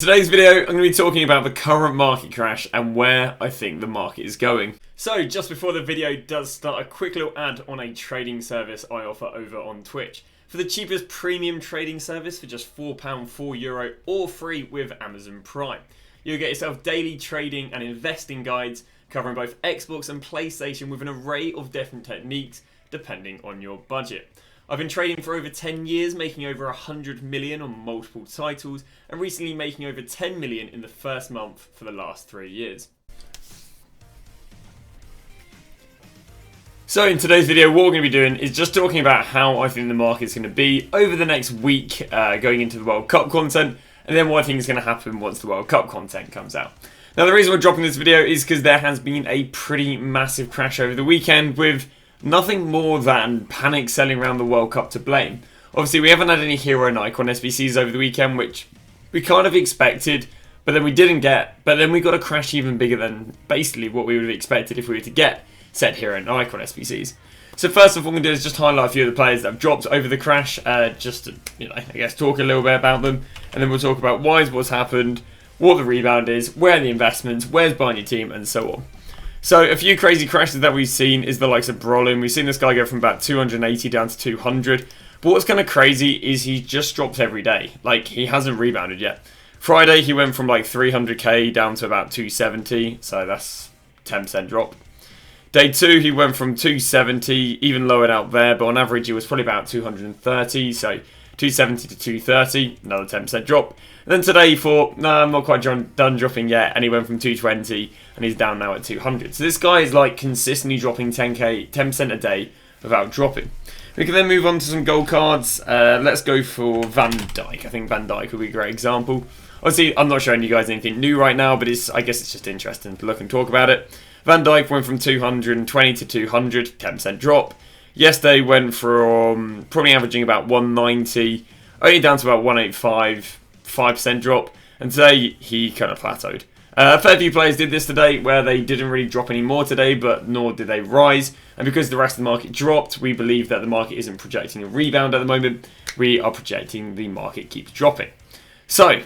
Today's video, I'm going to be talking about the current market crash and where I think the market is going. So, just before the video does start, a quick little ad on a trading service I offer over on Twitch. For the cheapest premium trading service for just £4, €4, or free with Amazon Prime. You'll get yourself daily trading and investing guides covering both Xbox and PlayStation with an array of different techniques depending on your budget. I've been trading for over 10 years, making over 100 million on multiple titles, and recently making over 10 million in the first month for the last 3 years. So in today's video, what we're going to be doing is just talking about how I think the market is going to be over the next week, going into the World Cup content, and then what I think is going to happen once the World Cup content comes out. Now the reason we're dropping this video is because there has been a pretty massive crash over the weekend with nothing more than panic selling around the World Cup to blame. Obviously, we haven't had any hero and icon SBCs over the weekend, which we kind of expected, but then we didn't get. But then we got a crash even bigger than basically what we would have expected if we were to get said hero and icon SBCs. So first off, what I'm going to do is just highlight a few of the players that have dropped over the crash, just to, I guess, talk a little bit about them, and then we'll talk about why is what's happened, what the rebound is, where are the investments, where's buying your team, and so on. So a few crazy crashes that we've seen is the likes of Brolin. We've seen this guy go from about 280 down to 200. But what's kind of crazy is he just drops every day. Like, he hasn't rebounded yet. Friday, he went from like 300k down to about 270. So that's 10% drop. Day 2, he went from 270, even lowered out there. But on average, he was probably about 230. So 270 to 230, another 10% drop. And then today he thought, no, I'm not quite done dropping yet. And he went from 220 and he's down now at 200. So this guy is like consistently dropping 10% a day without dropping. We can then move on to some gold cards. Let's go for Van Dijk. I think Van Dijk would be a great example. Obviously, I'm not showing you guys anything new right now, but I guess it's just interesting to look and talk about it. Van Dijk went from 220 to 200, 10% drop. Yesterday went from probably averaging about 190, only down to about 185, 5% drop. And today he kind of plateaued. A fair few players did this today where they didn't really drop any more today, but nor did they rise. And because the rest of the market dropped, we believe that the market isn't projecting a rebound at the moment. We are projecting the market keeps dropping. So,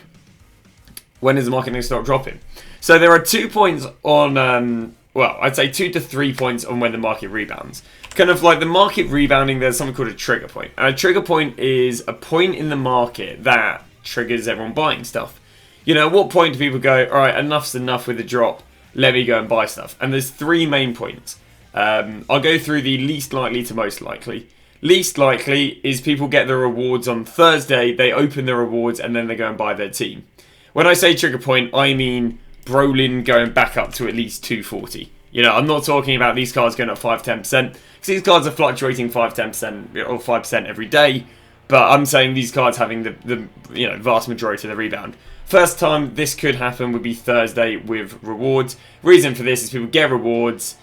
when is the market going to start dropping? So there are 2 points on, well, I'd say 2 to 3 points on when the market rebounds. Kind of like the market rebounding, there's something called a trigger point. And a trigger point is a point in the market that triggers everyone buying stuff. At what point do people go, all right, enough's enough with the drop, let me go and buy stuff? And there's 3 main points. I'll go through the least likely to most likely. Least likely is people get their rewards on Thursday, they open their rewards, and then they go and buy their team. When I say trigger point, I mean Brolin going back up to at least 240. I'm not talking about these cards going up 5-10%, because these cards are fluctuating 5-10% or 5% every day. But I'm saying these cards having the vast majority of the rebound. First time this could happen would be Thursday with rewards. Reason for this is people get rewards.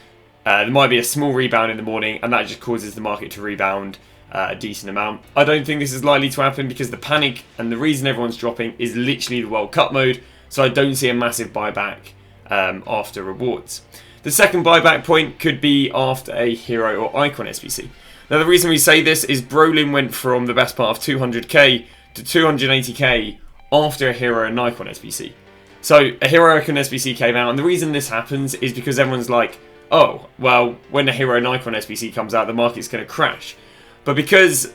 There might be a small rebound in the morning, and that just causes the market to rebound a decent amount. I don't think this is likely to happen because the panic and the reason everyone's dropping is literally the World Cup mode. So I don't see a massive buyback after rewards. The second buyback point could be after a hero or icon SBC. Now the reason we say this is Brolin went from the best part of 200k to 280k after a hero and icon SBC. So a hero icon SBC came out, and the reason this happens is because everyone's like, oh, well, when a hero and icon SBC comes out, the market's going to crash. But because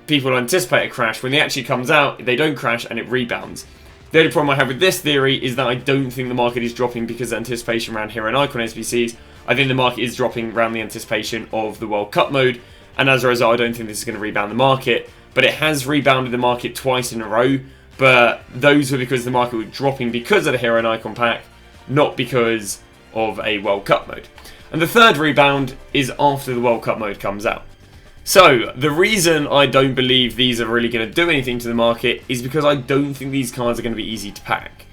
people anticipate a crash, when it actually comes out, they don't crash and it rebounds. The only problem I have with this theory is that I don't think the market is dropping because of anticipation around hero and icon SBCs. I think the market is dropping around the anticipation of the World Cup mode, and as a result, I don't think this is going to rebound the market. But it has rebounded the market twice in a row, but those were because the market was dropping because of the hero and icon pack, not because of a World Cup mode. And the third rebound is after the World Cup mode comes out. So, the reason I don't believe these are really going to do anything to the market is because I don't think these cards are going to be easy to pack.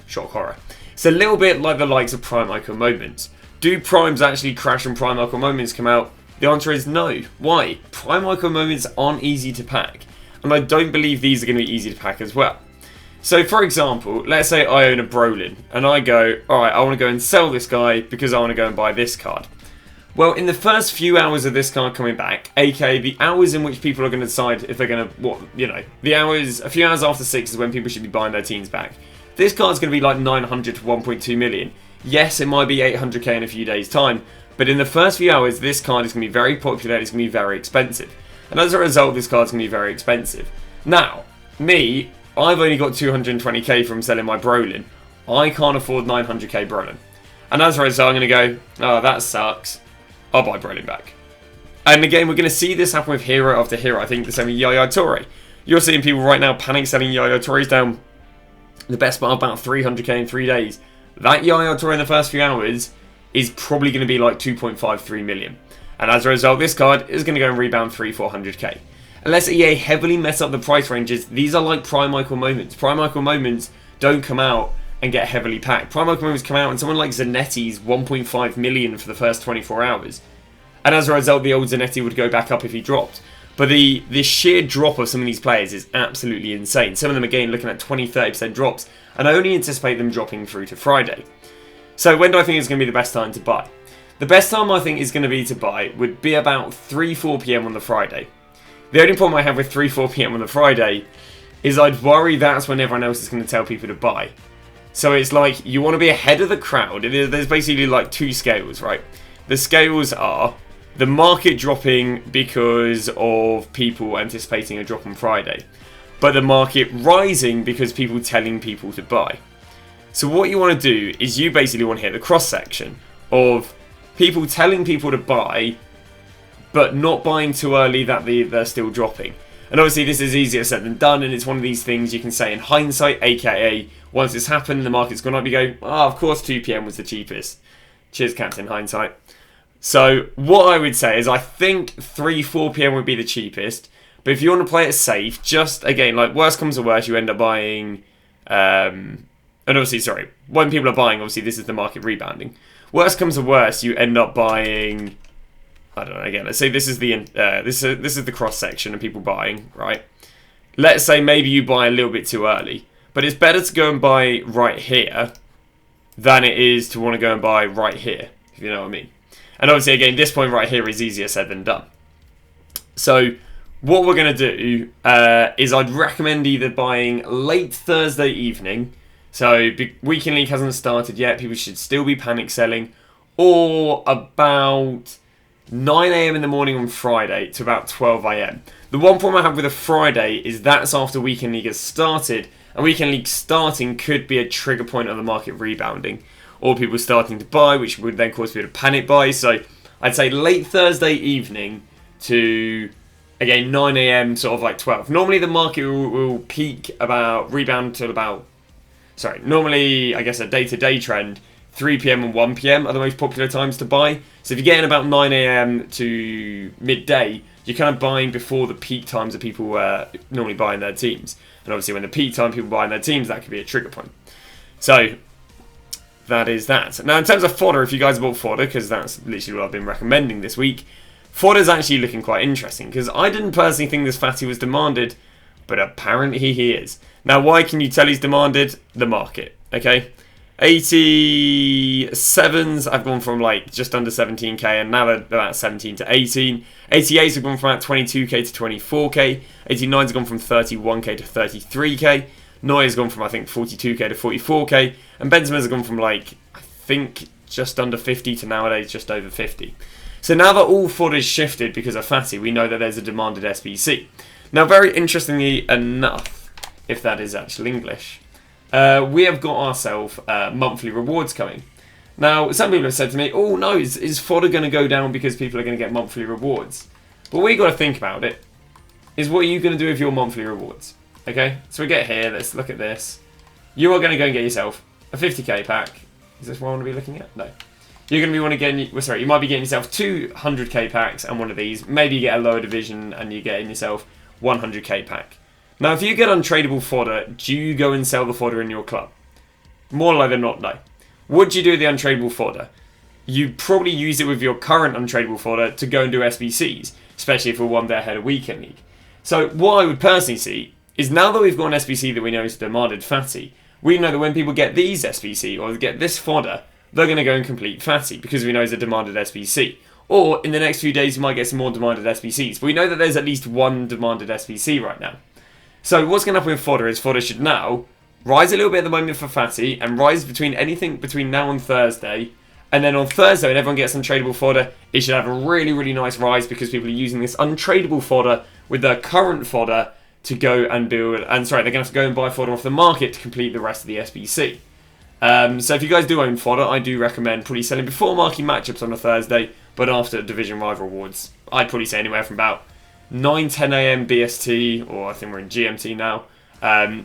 Shock horror. It's a little bit like the likes of Prime Icon Moments. Do Primes actually crash when Prime Icon Moments come out? The answer is no. Why? Prime Icon Moments aren't easy to pack. And I don't believe these are going to be easy to pack as well. So, for example, let's say I own a Brolin, and I go, alright, I want to go and sell this guy because I want to go and buy this card. Well, in the first few hours of this card coming back, aka the hours in which people are going to decide if they're going to, a few hours after 6 is when people should be buying their teams back. this card's going to be like 900 to 1.2 million. Yes, it might be 800k in a few days' time, but in the first few hours, this card is going to be very popular, it's going to be very expensive. And as a result, this card's going to be very expensive. Now, me, I've only got 220k from selling my Brolin. I can't afford 900k Brolin. And as a result, I'm going to go, oh, that sucks. I'll buy Brolin back. And again, we're going to see this happen with hero after hero. I think the same with Yaya Toure. You're seeing people right now panic selling Yaya Toure's down the best part about 300k in 3 days. That Yaya Toure in the first few hours is probably going to be like 2.53 million. And as a result, this card is going to go and rebound 300-400k. Unless EA heavily mess up the price ranges, these are like Prime Michael moments. Prime Michael moments don't come out and get heavily packed. Prime Michael moments come out and someone like Zanetti's 1.5 million for the first 24 hours. And as a result, the old Zanetti would go back up if he dropped. But the sheer drop of some of these players is absolutely insane. Some of them, again, looking at 20-30% drops. And I only anticipate them dropping through to Friday. So when do I think it's going to be the best time to buy? The best time I think is going to be to buy would be about 3-4 PM on the Friday. The only problem I have with 3-4 PM on the Friday is I'd worry that's when everyone else is going to tell people to buy. So it's like you want to be ahead of the crowd. There's basically like two scales, right? The scales are the market dropping because of people anticipating a drop on Friday, but the market rising because people telling people to buy. So what you want to do is you basically want to hit the cross section of people telling people to buy, but not buying too early that they're still dropping. And obviously this is easier said than done, and it's one of these things you can say in hindsight, aka once it's happened, the market's gone up, you go, oh, of course 2 PM was the cheapest. Cheers, Captain Hindsight. So what I would say is I think 3-4 PM would be the cheapest, but if you want to play it safe, just again, like worst comes to worst, you end up buying, and obviously, sorry, when people are buying, obviously this is the market rebounding. Worst comes to worst, you end up buying, I don't know, again, let's say this is the this is the cross section of people buying, right? Let's say maybe you buy a little bit too early, but it's better to go and buy right here than it is to want to go and buy right here, if you know what I mean. And obviously, again, this point right here is easier said than done. So what we're going to do is I'd recommend either buying late Thursday evening, so Weekend League hasn't started yet, people should still be panic selling, or about 9 AM in the morning on Friday to about 12 AM. The one problem I have with a Friday is that's after Weekend League has started, and Weekend League starting could be a trigger point of the market rebounding, or people starting to buy, which would then cause people to panic buy. So I'd say late Thursday evening to, again, 9 AM, sort of like 12. Normally the market will peak about, rebound till about, normally, I guess a day-to-day trend, 3 PM and 1 PM are the most popular times to buy. So if you're getting about 9 AM to midday, you're kind of buying before the peak times that people normally buying their teams. And obviously when the peak time people buying their teams, that could be a trigger point. So that is that. Now in terms of fodder, if you guys bought fodder, because that's literally what I've been recommending this week, fodder's actually looking quite interesting, because I didn't personally think this fatty was demanded, but apparently he is. Now why can you tell he's demanded? The market, okay? 87s I've gone from like just under 17k, and now they're about 17 to 18. 88s have gone from about 22k to 24k. 89s have gone from 31k to 33k. Neuer's gone from I think 42k to 44k, and Benzema's gone from like I think just under 50 to nowadays just over 50. So now that all fodder's shifted because of fatty, we know that there's a demanded SBC. Now very interestingly enough, if that is actual English, we have got ourselves monthly rewards coming. Now, some people have said to me, oh no, is fodder going to go down because people are going to get monthly rewards? But what you got to think about it is what are you going to do with your monthly rewards? Okay, so we get here, let's look at this. You are going to go and get yourself a 50k pack. Is this what I want to be looking at? No. You're going to be you might be getting yourself 200k packs and one of these. Maybe you get a lower division and you're getting yourself 100k pack. Now, if you get untradeable fodder, do you go and sell the fodder in your club? More likely than not, no. What do you do with the untradeable fodder? You probably use it with your current untradeable fodder to go and do SBCs, especially if we're one day ahead of Weekend League. So what I would personally see is now that we've got an SBC that we know is demanded fatty, we know that when people get these SBC or get this fodder, they're going to go and complete fatty because we know it's a demanded SBC. Or in the next few days, we might get some more demanded SBCs. But we know that there's at least one demanded SBC right now. So what's going to happen with fodder is fodder should now rise a little bit at the moment for Fatty, and rise between anything between now and Thursday. And then on Thursday, when everyone gets untradeable fodder, it should have a really, really nice rise because people are using this untradeable fodder with their current fodder to go and build. And sorry, they're going to have to go and buy fodder off the market to complete the rest of the SBC. So if you guys do own fodder, I do recommend probably selling before marquee matchups on a Thursday, but after Division Rival Awards. I'd probably say anywhere from about 9-10 a.m. BST, or I think we're in GMT now,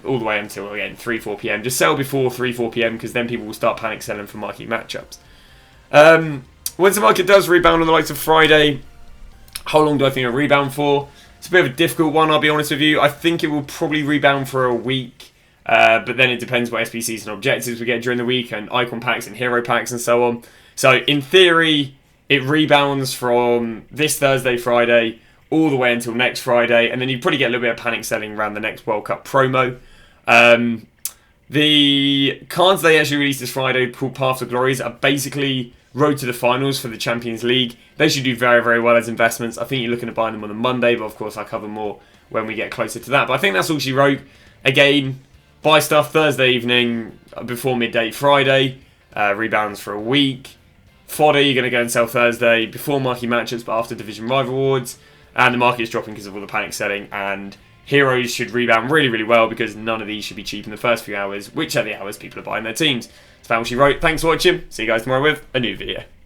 all the way until, again, 3-4 p.m. Just sell before 3-4 p.m. because then people will start panic selling for marquee matchups. Once the market does rebound on the likes of Friday, how long do I think it'll rebound for? It's a bit of a difficult one, I'll be honest with you. I think it will probably rebound for a week, but then it depends what SBCs and objectives we get during the week, and icon packs and hero packs and so on. So in theory, it rebounds from this Thursday, Friday, all the way until next Friday, and then you probably get a little bit of panic selling around the next World Cup promo. The cards they actually released this Friday, called Path to Glories, are basically road to the finals for the Champions League. They should do very, very well as investments. I think you're looking to buy them on a Monday, but of course I'll cover more when we get closer to that. But I think that's all she wrote. Again, buy stuff Thursday evening before midday Friday. Rebounds for a week. Fodder, you're going to go and sell Thursday before marquee matchups, but after Division Rival Awards. And the market is dropping because of all the panic selling. And heroes should rebound really, really well because none of these should be cheap in the first few hours, which are the hours people are buying their teams. That's what she wrote. Thanks for watching. See you guys tomorrow with a new video.